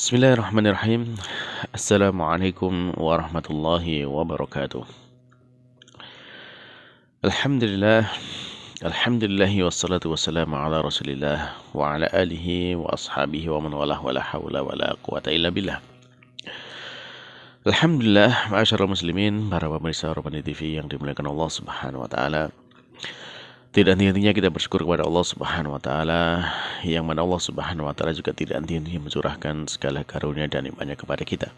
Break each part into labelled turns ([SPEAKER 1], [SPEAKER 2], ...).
[SPEAKER 1] Bismillahirrahmanirrahim. Assalamualaikum warahmatullahi wabarakatuh. Alhamdulillah, alhamdulillahi wassalatu wassalamu ala rasulillah wa ala alihi wa ashabihi wa man walah wa la hawla wa la quwata illa billah. Alhamdulillah, ma'asyiral muslimin, para pemirsa Rabbani TV yang dimuliakan Allah Subhanahu wa taala. Tidak henti-hentinya kita bersyukur kepada Allah Subhanahu wa taala, yang mana Allah Subhanahu wa taala juga tidak henti-hentinya mencurahkan segala karunia dan nikmat-Nya kepada kita.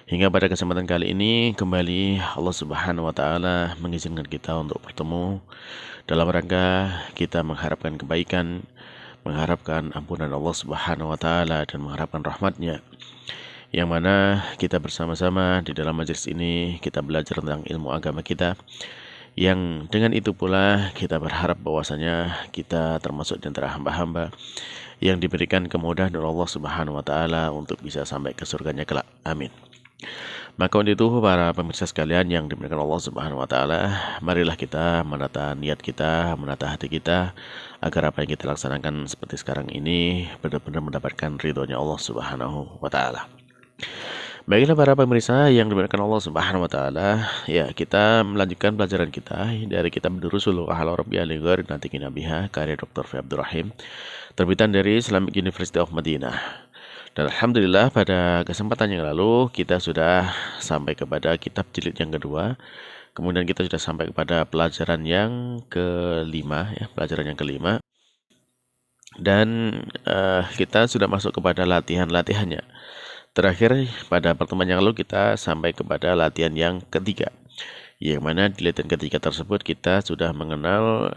[SPEAKER 1] Hingga pada kesempatan kali ini kembali Allah Subhanahu wa taala mengizinkan kita untuk bertemu dalam rangka kita mengharapkan kebaikan, mengharapkan ampunan Allah Subhanahu wa taala dan mengharapkan rahmat-Nya. Yang mana kita bersama-sama di dalam majelis ini kita belajar tentang ilmu agama kita. Yang dengan itu pula kita berharap bahwasanya kita termasuk di antara hamba-hamba yang diberikan kemudahan oleh Allah Subhanahu wa taala untuk bisa sampai ke surganya kelak. Amin. Maka untuk itu para pemirsa sekalian yang dimuliakan Allah Subhanahu wa taala, marilah kita menata niat kita, menata hati kita agar apa yang kita laksanakan seperti sekarang ini benar-benar mendapatkan ridhonya Allah Subhanahu wa taala. Baiklah para pemirsa yang dimuliakan Allah Subhanahu wa taala, ya kita melanjutkan pelajaran kita dari kitab Durusul Ahla Rabbiyah li ghairi natiqina biha karya Dr. Fi Abdul Rahim, terbitan dari Islamic University of Madinah. Dan alhamdulillah pada kesempatan yang lalu kita sudah sampai kepada kitab jilid yang kedua. Kemudian kita sudah sampai kepada pelajaran yang kelima, ya, pelajaran yang kelima. Dan kita sudah masuk kepada latihan-latihannya. Terakhir pada pertemuan yang lalu kita sampai kepada latihan yang ketiga, yang mana di latihan ketiga tersebut kita sudah mengenal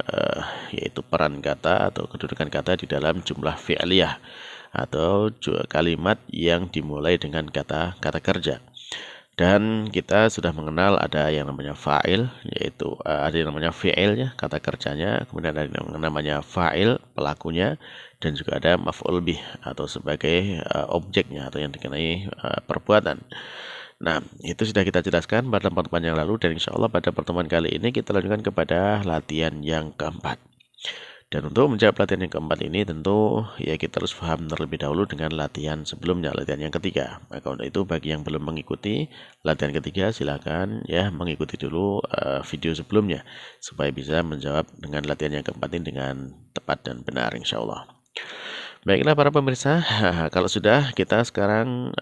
[SPEAKER 1] yaitu peran kata atau kedudukan kata di dalam jumlah fi'liyah atau kalimat yang dimulai dengan kata kerja. Dan kita sudah mengenal ada yang namanya fa'il, yaitu ada yang namanya fi'il, ya, kata kerjanya, kemudian ada yang namanya fa'il, pelakunya, dan juga ada maf'ul bih atau sebagai objeknya atau yang dikenai perbuatan. Nah, itu sudah kita jelaskan pada pertemuan yang lalu, dan insya Allah pada pertemuan kali ini kita lanjutkan kepada latihan yang keempat. Dan untuk menjawab latihan yang keempat ini tentu ya kita harus paham terlebih dahulu dengan latihan sebelumnya, latihan yang ketiga. Maka untuk itu bagi yang belum mengikuti latihan ketiga silakan ya mengikuti dulu video sebelumnya supaya bisa menjawab dengan latihan yang keempat ini dengan tepat dan benar insya Allah. Baiklah para pemirsa, kalau sudah kita sekarang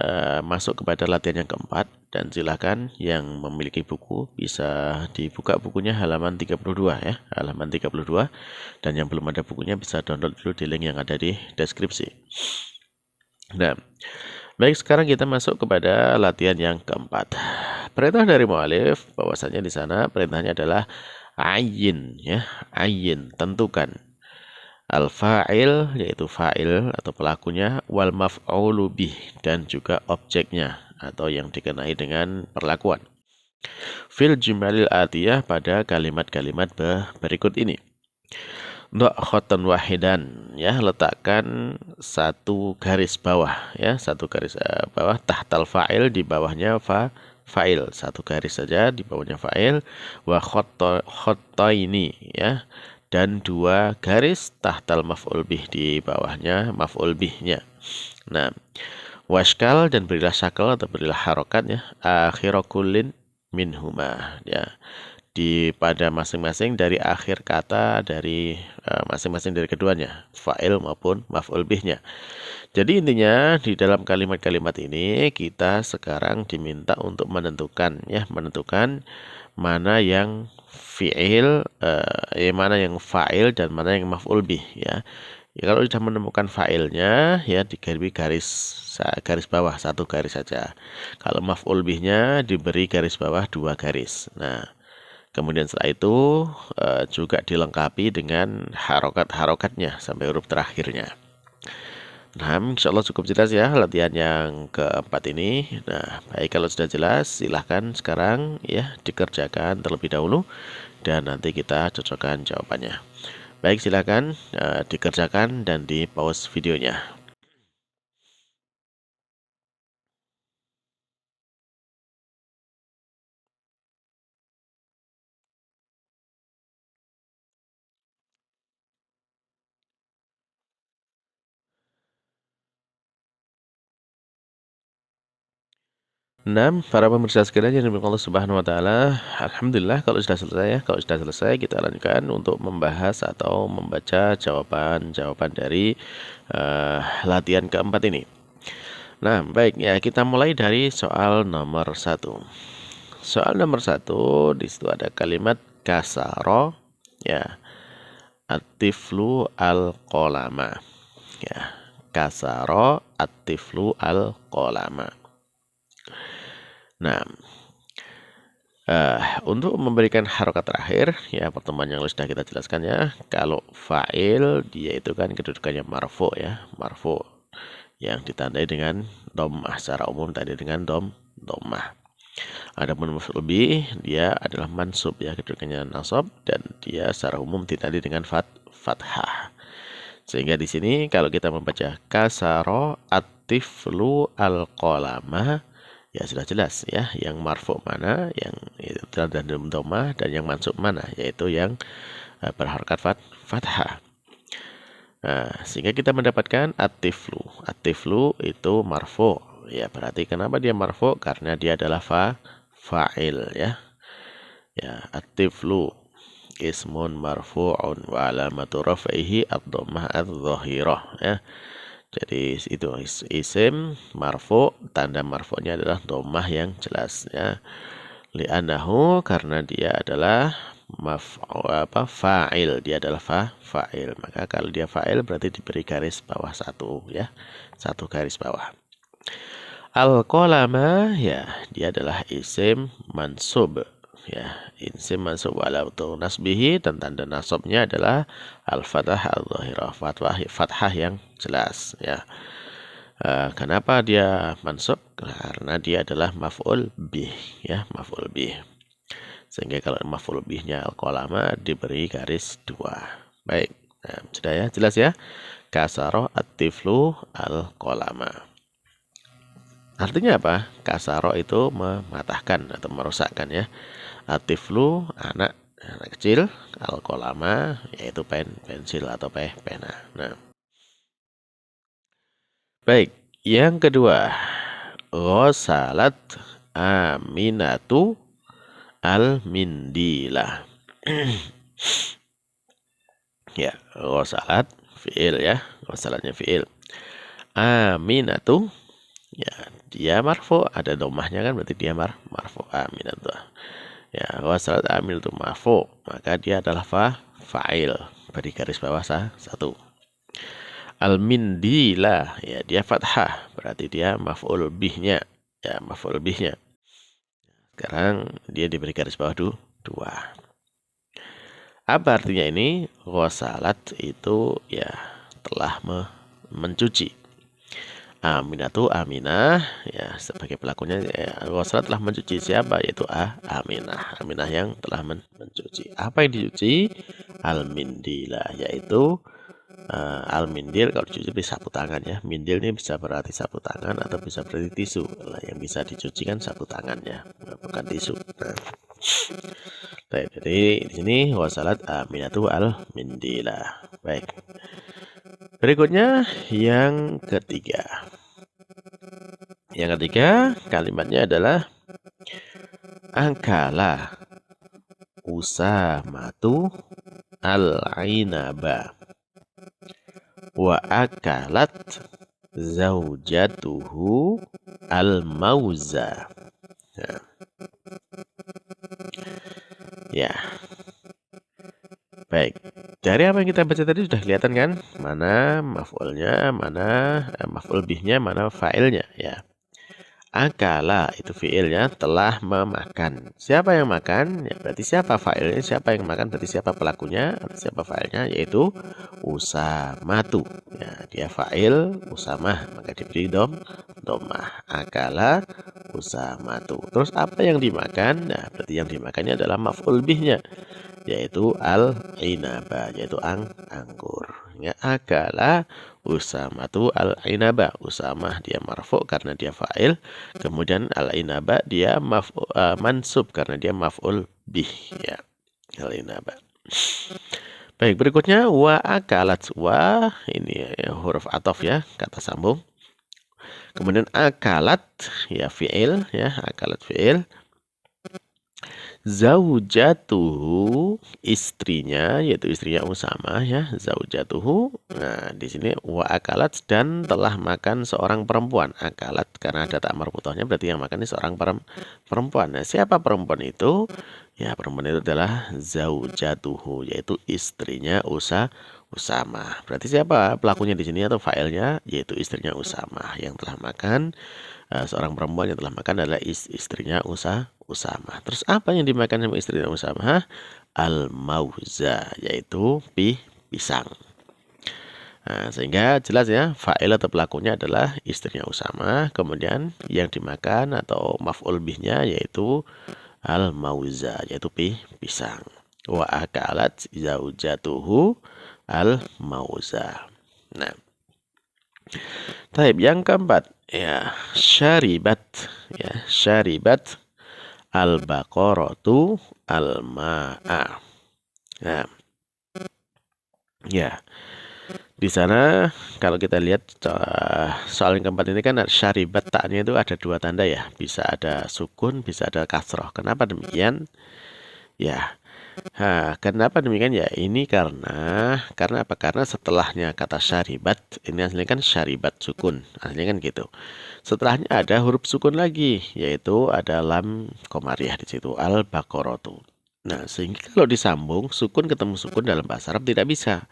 [SPEAKER 1] masuk kepada latihan yang keempat, dan silakan yang memiliki buku bisa dibuka bukunya halaman 32 ya, halaman 32, dan yang belum ada bukunya bisa download dulu di link yang ada di deskripsi. Nah, baik sekarang kita masuk kepada latihan yang keempat. Perintah dari mu'alif bahwasanya di sana perintahnya adalah ayyin ya, ayyin tentukan. Al-fa'il yaitu fa'il atau pelakunya, wal maf'ulu bih dan juga objeknya atau yang dikenai dengan perlakuan. Fil jumalil atiyah pada kalimat-kalimat berikut ini. Untuk khoton wahidan ya, letakkan satu garis bawah ya, satu garis bawah tahtal fa'il, di bawahnya fa'il, satu garis saja di bawahnya fa'il, wa khotoini ya, dan dua garis tahtal maf'ul bih, di bawahnya maf'ul bihnya. Nah, washkal dan berilah syakal atau berilah harokat ya, akhirakulin minhuma ya, di pada masing-masing dari akhir kata dari masing-masing dari keduanya, fa'il maupun maf'ul bihnya. Jadi intinya di dalam kalimat-kalimat ini kita sekarang diminta untuk menentukan ya, menentukan mana yang fi'il, mana yang fa'il dan mana yang maf'ul bih ya. Ya, kalau sudah menemukan fa'ilnya ya diberi garis bawah satu garis saja. Kalau maf'ul bihnya diberi garis bawah dua garis. Nah, kemudian setelah itu juga dilengkapi dengan harokat-harokatnya sampai huruf terakhirnya. Nah, insya Allah cukup jelas ya latihan yang keempat ini. Nah, baik kalau sudah jelas, silahkan sekarang ya dikerjakan terlebih dahulu dan nanti kita cocokkan jawabannya. Baik, silahkan dikerjakan dan di pause videonya. Nah, para pemirsa sekalian yang dimuliakan Allah Subhanahu wa taala, alhamdulillah kalau sudah selesai ya. Kalau sudah selesai kita lanjutkan untuk membahas atau membaca jawaban-jawaban dari latihan keempat ini. Nah, baik ya, kita mulai dari soal nomor 1. Soal nomor 1 di situ ada kalimat kasaro ya, atiflu al-qalama. Ya, kasaro atiflu al-qalama. Nah, untuk memberikan harokat terakhir, ya pertemuan yang sudah kita jelaskan ya, kalau fa'il dia itu kan kedudukannya marfu ya, marfu yang ditandai dengan dhammah, secara umum tadi dengan dhammah. Adapun maf'ul bih dia adalah mansub ya, kedudukannya nasab dan dia secara umum ditandai dengan fathah. Sehingga di sini kalau kita membaca kasaro atiflu al-qalama, ya sudah jelas ya, yang marfu mana, yang itu dan dhammah, dan yang mansub mana, yaitu yang berharakat fathah. Nah, sehingga kita mendapatkan atiflu. Atiflu itu marfu. Ya, berarti kenapa dia marfu? Karena dia adalah fa'il ya. Ya, atiflu ismun marfu'un wa alamatu raf'ihi ad-dhammah adz-dhahirah ya. Jadi itu isim marfu, tanda marfu'nya adalah dhammah yang jelas ya. Li'annahu karena dia adalah fa'il, dia adalah fa'il. Maka kalau dia fa'il berarti diberi garis bawah satu ya. Satu garis bawah. Al-qalama ya, dia adalah isim mansub ya, isim mansub walautu nasbihi, dan tanda nasabnya adalah al-fathah al-dhahirah, fathah yang jelas ya. Kenapa dia mansub? Karena dia adalah maf'ul bih ya, maf'ul bih. Sehingga kalau maf'ul bihnya al-qalama diberi garis 2. Baik, nah, sudah ya, jelas ya. Kasaro atiflu al-qalama. Artinya apa? Kasaro itu mematahkan atau merusakkan ya. Atiflu anak kecil, al-qalama yaitu pensil atau pena. Nah, baik, yang kedua, ghasalat Aminatu al-mindila. Ya, ghasalat fi'il ya, ghasalatnya fi'il. Aminatu ya, dia marfu, ada dhammahnya kan, berarti dia marfu. Aminatu ya, ghasalat Aminatu marfu, maka dia adalah fa'il, beri garis bawah satu. Al-mindila ya, dia fathah, berarti dia maf'ul bihnya ya, maf'ul bihnya. Sekarang dia diberi garis bawah 2. Apa artinya ini? Ghasalat itu ya telah mencuci. Aminatu Aminah ya sebagai pelakunya ya, ghasalat telah mencuci siapa? Yaitu Aminah. Aminah yang telah mencuci. Apa yang dicuci? Al-mindila, yaitu al-mindil kalau dicuci di sapu tangan ya. Mindil ini bisa berarti sapu tangan atau bisa berarti tisu. Nah, yang bisa dicuci kan sapu tangannya, bukan tisu. Nah, jadi di sini wasalat Aminatu al-mindila. Baik. Berikutnya yang ketiga. Yang ketiga kalimatnya adalah angkala Usamatu al-ainaba wa akalat zaujatuhu al-mauza. Nah. Ya. Baik. Dari apa yang kita baca tadi sudah kelihatan kan? Mana maf'ulnya, mana maf'ul bihnya, mana fa'ilnya ya. Akala itu fi'ilnya, telah memakan. Siapa yang makan? Ya berarti siapa fa'ilnya, siapa yang makan berarti siapa pelakunya, atau siapa fa'ilnya, yaitu Usamatu. Ya, dia fa'il Usamah, maka diberi dhammah. Akala Usamatu. Terus apa yang dimakan? Nah, berarti yang dimakannya adalah maf'ul bihnya, yaitu al-inaba, yaitu anggur. Ya, akala Usamatu al-inaba. Usamah dia marfu karena dia fa'il. Kemudian al-inaba dia mansub karena dia maf'ul bih ya. Al-inaba. Baik, berikutnya wa akalat. Wa ini ya, huruf ataf ya, kata sambung. Kemudian akalat ya fi'il ya, akalat fi'il. Zaujatuhu istrinya, yaitu istrinya Usama ya, zaujatuhu. Nah, di sini wa akalat dan telah makan seorang perempuan. Akalat karena ada tak marbutohnya berarti yang makan ini seorang perempuan. Nah, siapa perempuan itu? Ya, perempuan itu adalah zaujatuhu, yaitu istrinya Usama. Berarti siapa pelakunya di sini atau fa'ilnya? Yaitu istrinya Usama yang telah makan. Seorang perempuan yang telah makan adalah istrinya Usama. Terus apa yang dimakan sama istrinya Usama? Al-mauza, yaitu pisang. Nah, sehingga jelas ya, fa'il atau pelakunya adalah istrinya Usama. Kemudian yang dimakan atau maf'ul bihnya yaitu al-mauza, yaitu pisang. Wa akalat zaujatuhu al-mauza. Nah, taib yang keempat ya, syaribat ya, syaribat al-baqaratu al-ma'a. Nah, ya. Di sana kalau kita lihat soal yang keempat ini kan syaribat taknya itu ada dua tanda ya, bisa ada sukun, bisa ada kasroh. Kenapa demikian? Ya, kenapa demikian ya? Ini karena apa? Karena setelahnya kata syaribat, ini aslinya kan syaribat sukun, aslinya kan gitu. Setelahnya ada huruf sukun lagi, yaitu ada lam komariah di situ, al-baqaratu. Nah, sehingga kalau disambung sukun ketemu sukun dalam bahasa Arab tidak bisa.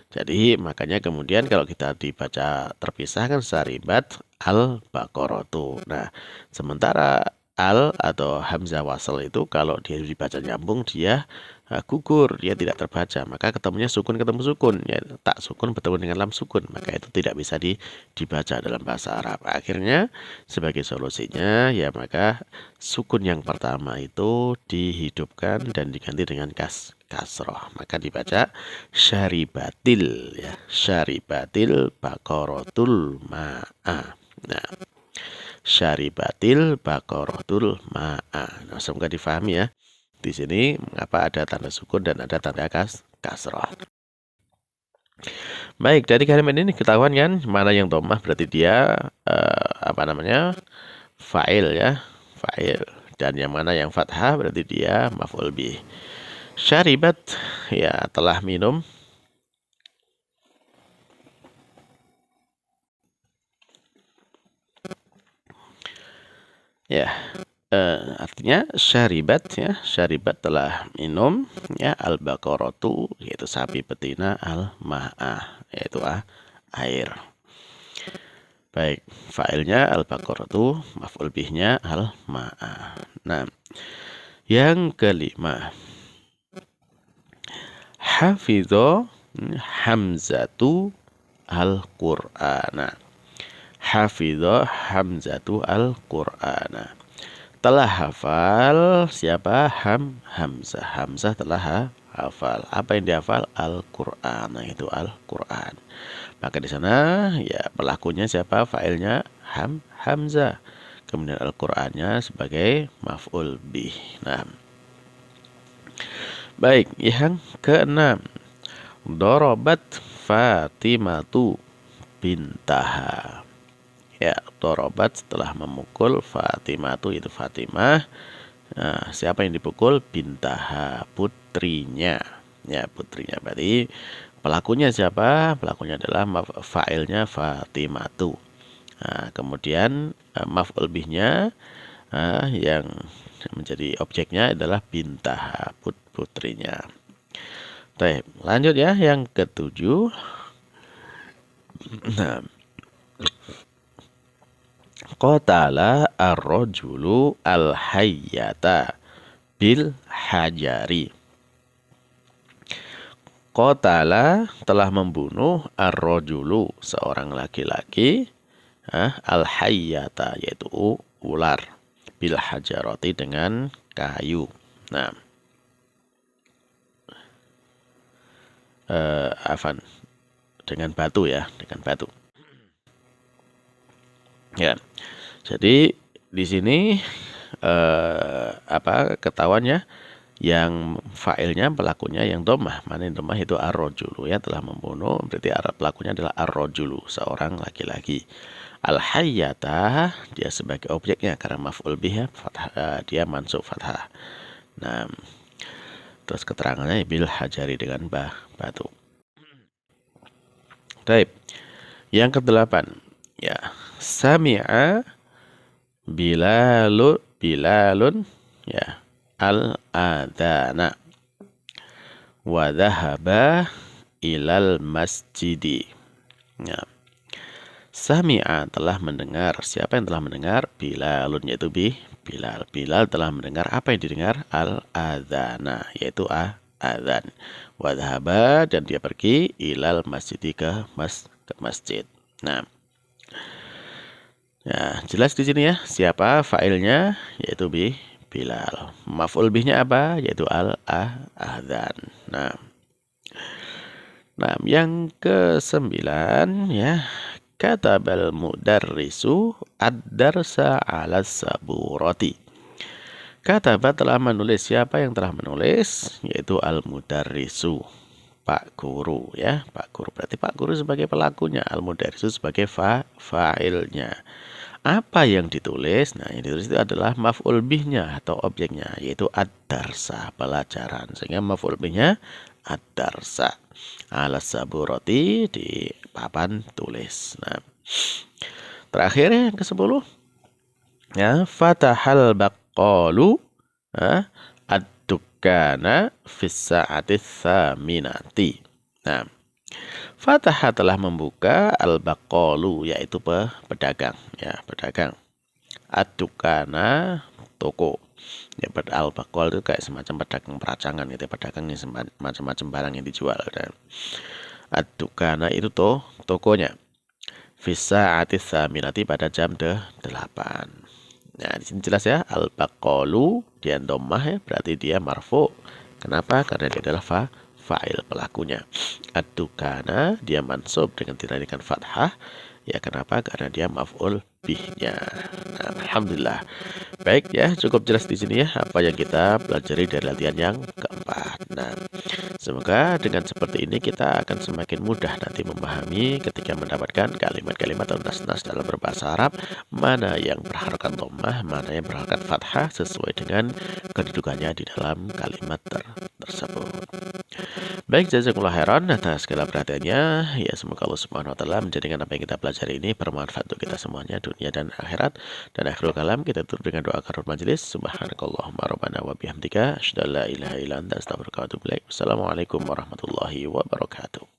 [SPEAKER 1] Jadi makanya kemudian kalau kita dibaca terpisah kan syaribat al-baqaratu. Nah, sementara al atau hamzah wasal itu kalau dia dibaca nyambung dia gugur, dia tidak terbaca. Maka ketemunya sukun ketemu sukun, ya tak sukun bertemu dengan lam sukun. Maka itu tidak bisa dibaca dalam bahasa Arab. Akhirnya sebagai solusinya ya maka sukun yang pertama itu dihidupkan dan diganti dengan kasroh. Maka dibaca syaribatil ya, syaribatil baqaratul ma'a. Nah, syaribatil baqaratul ma'a. Nah, semoga difahami ya. Di sini mengapa ada tanda sukun dan ada tanda kasroh. Baik, dari kalimat ini ketahuan kan mana yang dhammah berarti dia apa namanya? Fa'il ya, fa'il. Dan yang mana yang fathah berarti dia maf'ul bih. Syaribat ya telah minum. Ya, artinya syaribat ya, syaribat telah minum ya al-baqaratu yaitu sapi betina al-ma'ah yaitu air. Baik, fa'ilnya al-baqaratu, maf'ul bihnya al-ma'ah. Nah, yang kelima, hafidho hamzatu al-Qur'ana. Hafidho hamzatu al-Qur'ana. Telah hafal siapa? Hamzah. Hamzah telah hafal. Apa yang dihafal? Al-Qur'an. Itu Al-Qur'an. Maka di sana ya pelakunya siapa? Fa'ilnya Hamzah. Kemudian Al-Qur'annya sebagai maf'ul bih. Nah. Baik, yang keenam. Dorobat Fatimatu bintaha. Ya, dorobat setelah memukul Fatimatu itu Fatimah. Nah, siapa yang dipukul? Bintaha, putrinya. Ya, putrinya. Berarti pelakunya siapa? Pelakunya adalah fa'ilnya Fatimatu. Nah, kemudian maf'ul bihnya yang menjadi objeknya adalah bintaha, putrinya. Baik, lanjut ya yang ketujuh. Nah, qatala ar-rajulu al-hayyata bil hajari. Qatala telah membunuh ar-rajulu seorang laki-laki al-hayyata yaitu ular bil hajarati dengan kayu. Nah, afan dengan batu ya, dengan batu. Ya, jadi di sini apa ketahuannya Yang fa'ilnya pelakunya yang dhammah. Mana yang dhammah itu ar-rajulu ya, telah membunuh, berarti pelakunya adalah ar-rajulu, seorang laki-laki. Al-hayyata dia sebagai objeknya karena maf'ul bih ya, dia mansub fathah. Nah, terus keterangannya bil hajari dengan batu. Baik. Yang ke-8 ya, sami'a Bilalun ya al-adana wa dhahaba ilal masjidi. Ya. Sami'a telah mendengar. Siapa yang telah mendengar? Bilalun, yaitu Bilal. Bilal telah mendengar apa yang didengar? Al-adana, yaitu adzan. Wa dhahaba, dan dia pergi ilal masjidi ke masjid. Nah, ya, jelas di sini ya. Siapa fa'ilnya? Yaitu Bilal. Maf'ul bihnya apa? Yaitu al-adzan. Nah, yang ke-9 ya. Katabal mudarrisu ad-darsa 'ala saburati. Kataba telah menulis. Siapa yang telah menulis? Yaitu al-mudarrisu, Pak Guru ya. Pak Guru berarti Pak Guru sebagai pelakunya, al-mudarrisu sebagai fa'ilnya. Apa yang ditulis? Nah, yang ditulis itu adalah maf'ul bihnya atau objeknya, yaitu ad-darsa, pelajaran. Sehingga maf'ul bihnya ad-darsa. Ala saburati, di papan tulis. Nah, terakhir yang ke-10 ya, fatahal baqalu ad-dukkana fis sa'ati tsaminati. Nah, Fataha telah membuka al-baqalu, yaitu pedagang ya, pedagang. Ad-dukana, toko. Ya, al-baqal itu kayak semacam pedagang peracangan gitu, pedagang yang macam-macam barang yang dijual. Ad-dukana itu tokonya. Fisa atis saminati, pada jam 8. Nah, di sini jelas ya, al-baqalu dia dhammah ya, berarti dia marfu. Kenapa? Karena dia adalah fa'il pelakunya. Ad-dukana dia mansub dengan tindakan fathah. Ya, kenapa? Karena dia maf'ul bihnya. Nah, alhamdulillah. Baik ya, cukup jelas di sini ya apa yang kita pelajari dari latihan yang keempat. Nah, semoga dengan seperti ini kita akan semakin mudah nanti memahami ketika mendapatkan kalimat-kalimat atau nas-nas dalam berbahasa Arab, mana yang berharokat dhammah, mana yang berharokat fathah sesuai dengan kedudukannya di dalam kalimat tersebut. Baik, jazakumullah khairan atas segala perhatiannya. Ya, semoga Allah Subhanahu wa taala menjadikan apa yang kita pelajari ini bermanfaat untuk kita semuanya, dunia dan akhirat. Dan akhirul kalam kita tutup dengan doa kafaratul majelis. Subhanakallahumma rabbana wa bihamdika asyhadu an la ilaha illa anta astaghfiruka wa atubu ilaik. Wassalamualaikum warahmatullahi wabarakatuh.